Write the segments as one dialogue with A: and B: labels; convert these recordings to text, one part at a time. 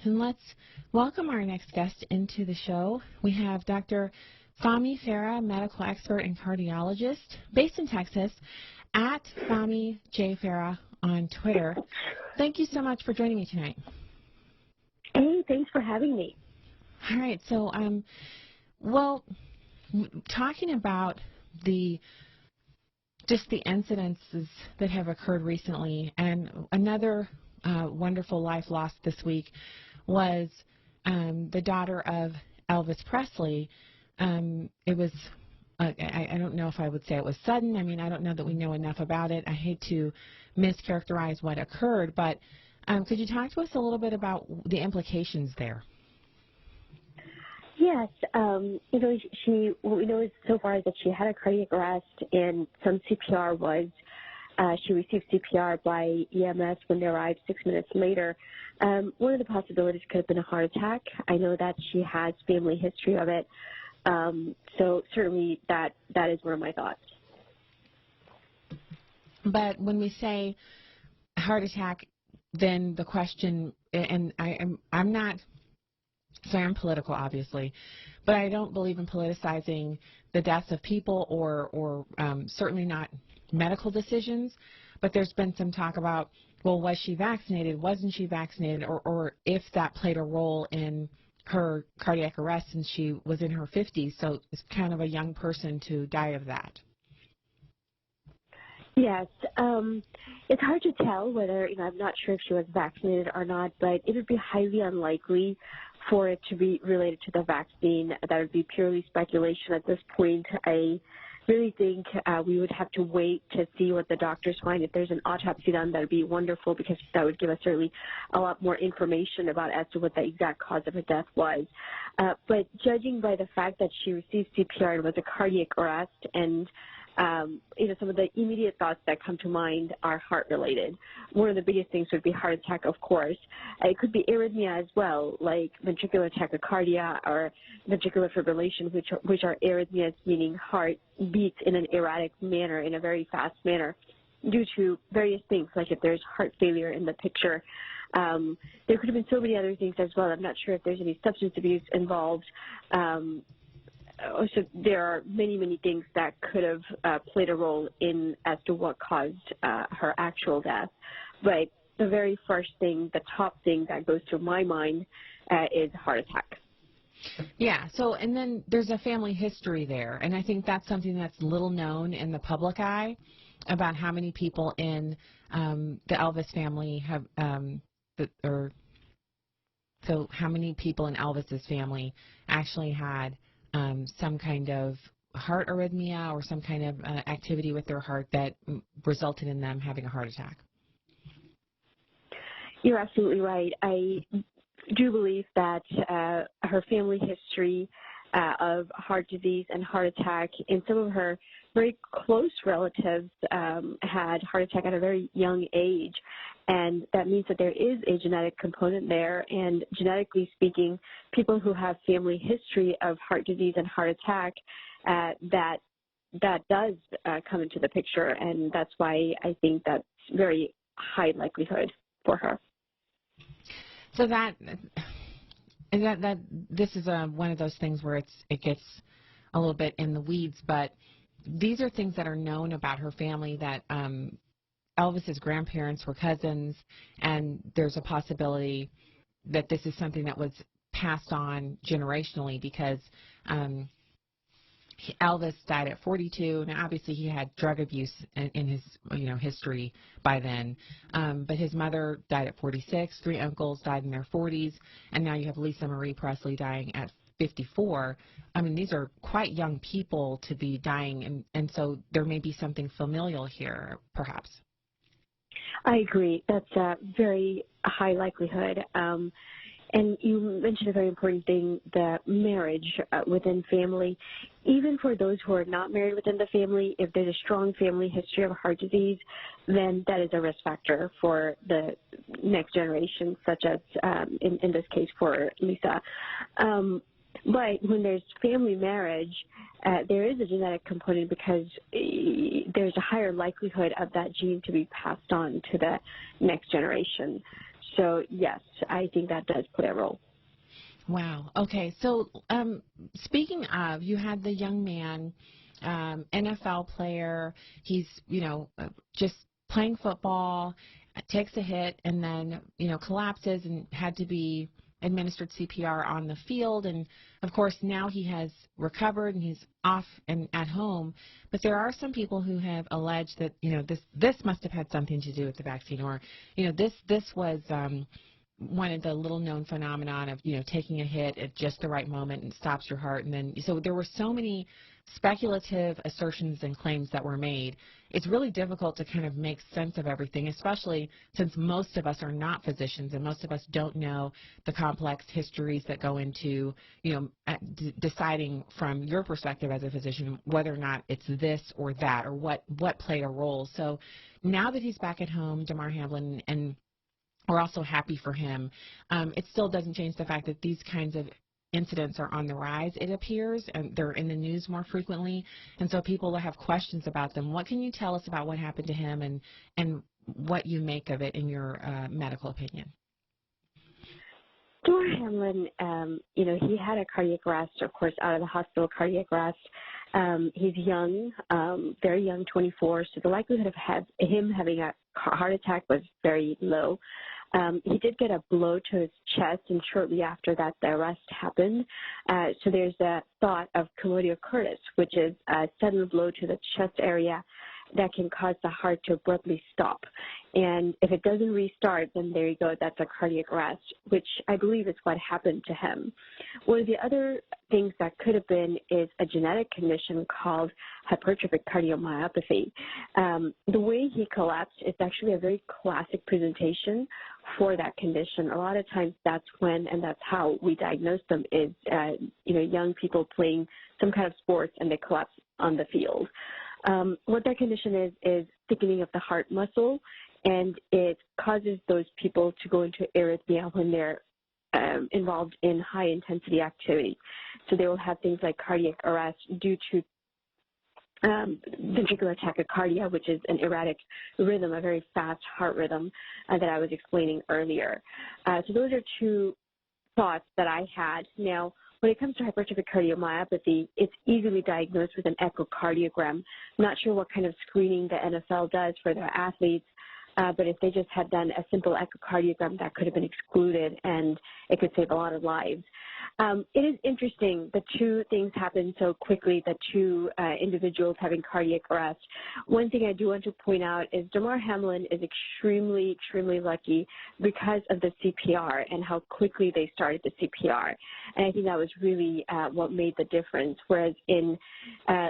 A: and let's welcome our next guest into the show. We have Dr. Fahmi Farah, medical expert and cardiologist, based in Texas, at Fahmi J. Farah on Twitter. Thank you so much for joining me tonight.
B: Hey, thanks for having me.
A: All right, so, well, talking about just the incidences that have occurred recently, and another wonderful life lost this week was the daughter of Elvis Presley. It was, I don't know if I would say it was sudden. I mean, I don't know that we know enough about it. I hate to mischaracterize what occurred, but could you talk to us a little bit about the implications there?
B: Yes, what we know so far is that she had a cardiac arrest, and some CPR was, she received CPR by EMS when they arrived 6 minutes later. One of the possibilities could have been a heart attack. I know that she has family history of it, so certainly that is one of my thoughts.
A: But when we say heart attack, then the question, and I'm not, so I'm political, obviously, but I don't believe in politicizing the deaths of people or certainly not medical decisions. But there's been some talk about, well, was she vaccinated? Wasn't she vaccinated? Or if that played a role in her cardiac arrest since she was in her 50s. So it's kind of a young person to die of that.
B: Yes, it's hard to tell whether, I'm not sure if she was vaccinated or not, but it would be highly unlikely for it to be related to the vaccine. That would be purely speculation at this point. I really think we would have to wait to see what the doctors find. If there's an autopsy done, that would be wonderful, because that would give us certainly a lot more information about as to what the exact cause of her death was. But judging by the fact that she received CPR and was a cardiac arrest, and some of the immediate thoughts that come to mind are heart-related. One of the biggest things would be heart attack, of course. It could be arrhythmia as well, like ventricular tachycardia or ventricular fibrillation, which are arrhythmias, meaning heart beats in an erratic manner, in a very fast manner, due to various things, like if there's heart failure in the picture. There could have been so many other things as well. I'm not sure if there's any substance abuse involved. So there are many, many things that could have played a role in as to what caused her actual death. But the very first thing, the top thing that goes to my mind is heart attack.
A: Yeah, so, and then there's a family history there, and I think that's something that's little known in the public eye about how many people in the Elvis family have, so how many people in Elvis's family actually had some kind of heart arrhythmia or some kind of activity with their heart that resulted in them having a heart attack.
B: You're absolutely right. I do believe that her family history of heart disease and heart attack, and some of her very close relatives had heart attack at a very young age. And that means that there is a genetic component there. And genetically speaking, people who have family history of heart disease and heart attack, that does come into the picture. And that's why I think that's very high likelihood for her.
A: So that this is one of those things where it gets a little bit in the weeds, but these are things that are known about her family, that Elvis's grandparents were cousins, and there's a possibility that this is something that was passed on generationally, because Elvis died at 42. Now, obviously, he had drug abuse in his history by then, but his mother died at 46. 3 uncles died in their 40s, and now you have Lisa Marie Presley dying at 54. I mean, these are quite young people to be dying, and so there may be something familial here, perhaps.
B: I agree. That's a very high likelihood. And you mentioned a very important thing, the marriage within family. Even for those who are not married within the family, if there's a strong family history of heart disease, then that is a risk factor for the next generation, such as in this case for Lisa. But when there's family marriage, there is a genetic component, because there's a higher likelihood of that gene to be passed on to the next generation. So, yes, I think that does play a role.
A: Wow. Okay. So speaking of, you had the young man, NFL player. He's, just playing football, takes a hit, and then, collapses and had to be administered CPR on the field. And, of course, now he has recovered and he's off and at home. But there are some people who have alleged that, this must have had something to do with the vaccine, or, this was one of the little-known phenomenon of, taking a hit at just the right moment and stops your heart. And then, so there were so many speculative assertions and claims that were made. It's really difficult to kind of make sense of everything, especially since most of us are not physicians and most of us don't know the complex histories that go into, deciding from your perspective as a physician whether or not it's this or that or what played a role. So now that he's back at home, Damar Hamlin, and we're also happy for him. It still doesn't change the fact that these kinds of incidents are on the rise, it appears, and they're in the news more frequently, and so people will have questions about them. What can you tell us about what happened to him and what you make of it in your medical opinion?
B: Damar Hamlin, he had a cardiac arrest, of course, out of the hospital cardiac arrest. He's young, very young, 24, so the likelihood of him having a heart attack was very low. He did get a blow to his chest, and shortly after that, the arrest happened. So there's a thought of commotio cordis, which is a sudden blow to the chest area that can cause the heart to abruptly stop. And if it doesn't restart, then there you go, that's a cardiac arrest, which I believe is what happened to him. One of the other things that could have been is a genetic condition called hypertrophic cardiomyopathy. The way he collapsed is actually a very classic presentation for that condition. A lot of times that's when, and that's how we diagnose them, is young people playing some kind of sports and they collapse on the field. What that condition is thickening of the heart muscle, and it causes those people to go into arrhythmia when they're involved in high-intensity activity. So they will have things like cardiac arrest due to ventricular tachycardia, which is an erratic rhythm, a very fast heart rhythm that I was explaining earlier. So those are two thoughts that I had. Now, when it comes to hypertrophic cardiomyopathy, it's easily diagnosed with an echocardiogram. I'm not sure what kind of screening the NFL does for their athletes, but if they just had done a simple echocardiogram, that could have been excluded, and it could save a lot of lives. It is interesting the two things happened so quickly, the two individuals having cardiac arrest. One thing I do want to point out is Damar Hamlin is extremely, extremely lucky because of the CPR and how quickly they started the CPR. And I think that was really what made the difference. Whereas in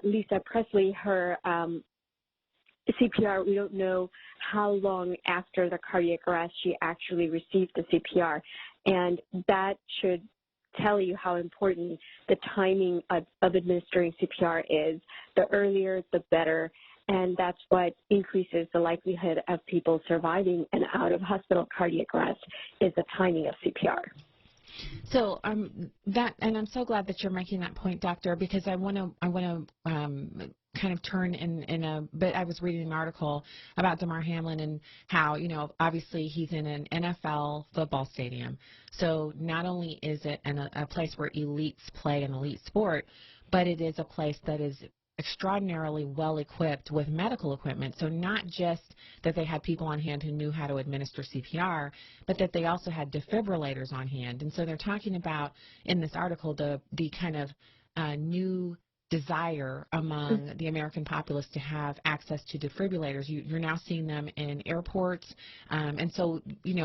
B: Lisa Presley, her CPR, we don't know how long after the cardiac arrest she actually received the CPR. And that should tell you how important the timing of administering CPR is. The earlier, the better. And that's what increases the likelihood of people surviving an out-of-hospital cardiac arrest, is the timing of CPR.
A: So and I'm so glad that you're making that point, doctor, because I want to kind of turn but I was reading an article about Damar Hamlin and how, obviously he's in an NFL football stadium. So not only is it a place where elites play an elite sport, but it is a place that is extraordinarily well equipped with medical equipment. So not just that they had people on hand who knew how to administer CPR, but that they also had defibrillators on hand. And so they're talking about in this article the kind of new desire among the American populace to have access to defibrillators. You're now seeing them in airports, and so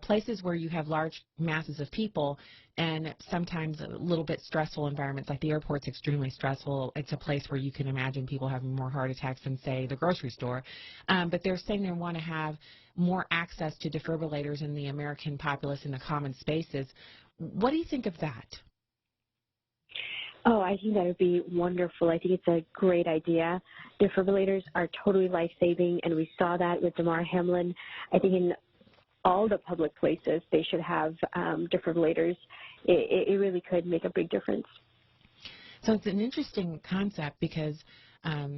A: places where you have large masses of people and sometimes a little bit stressful environments, like the airport's extremely stressful. It's a place where you can imagine people having more heart attacks than, say, the grocery store. But they're saying they want to have more access to defibrillators in the American populace in the common spaces. What do you think of that?
B: Oh, I think that would be wonderful. I think it's a great idea. Defibrillators are totally life-saving, and we saw that with Damar Hamlin. I think in all the public places they should have defibrillators. It really could make a big difference.
A: So it's an interesting concept because, I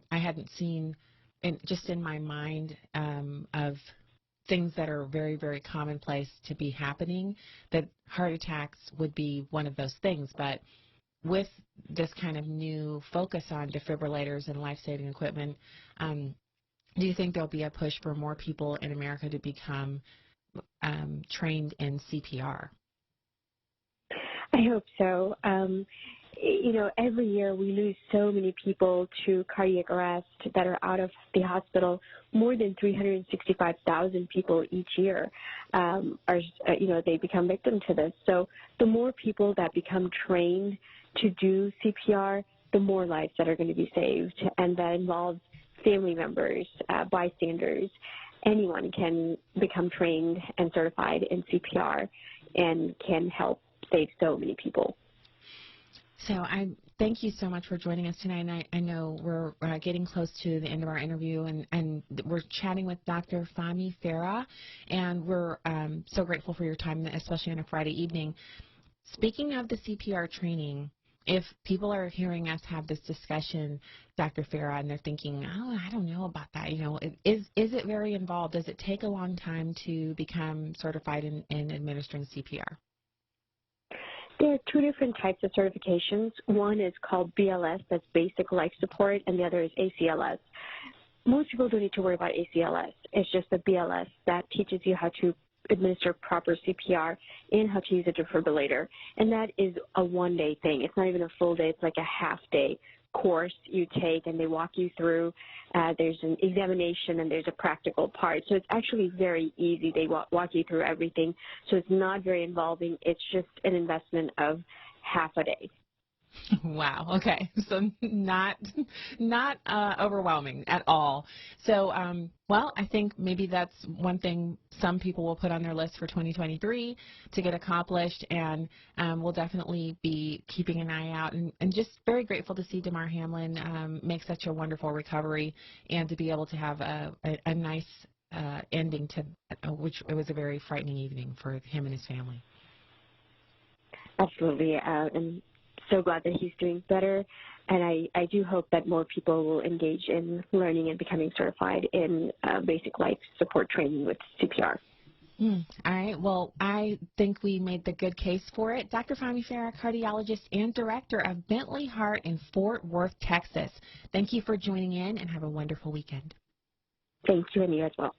A: hadn't seen, just in my mind of things that are very, very commonplace to be happening, that heart attacks would be one of those things. But with this kind of new focus on defibrillators and life-saving equipment, do you think there'll be a push for more people in America to become trained in CPR?
B: I hope so. Every year we lose so many people to cardiac arrest that are out of the hospital. More than 365,000 people each year they become victim to this. So the more people that become trained to do CPR, the more lives that are going to be saved, and that involves family members, bystanders. Anyone can become trained and certified in CPR and can help save so many people.
A: So I thank you so much for joining us tonight. And I know we're getting close to the end of our interview, and we're chatting with Dr. Fahmi Farah, and we're so grateful for your time, especially on a Friday evening. Speaking of the CPR training, if people are hearing us have this discussion, Dr. Farah, and they're thinking, oh, I don't know about that, is it very involved? Does it take a long time to become certified in administering CPR?
B: There are two different types of certifications. One is called BLS, that's Basic Life Support, and the other is ACLS. Most people don't need to worry about ACLS. It's just the BLS that teaches you how to administer proper CPR and how to use a defibrillator. And that is a one-day thing. It's not even a full day. It's like a half-day course you take, and they walk you through. There's an examination, and there's a practical part. So it's actually very easy. They walk you through everything. So it's not very involving. It's just an investment of half a day.
A: Wow. Okay. So not overwhelming at all. So, well, I think maybe that's one thing some people will put on their list for 2023 to get accomplished, and we'll definitely be keeping an eye out, and just very grateful to see Damar Hamlin make such a wonderful recovery, and to be able to have a nice ending to which it was a very frightening evening for him and his family.
B: Absolutely. And so glad that he's doing better, and I do hope that more people will engage in learning and becoming certified in basic life support training with CPR.
A: All right. Well, I think we made the good case for it. Dr. Fahmi Farah, cardiologist and director of Bentley Heart in Fort Worth, Texas. Thank you for joining in, and have a wonderful weekend.
B: Thank you, and you as well.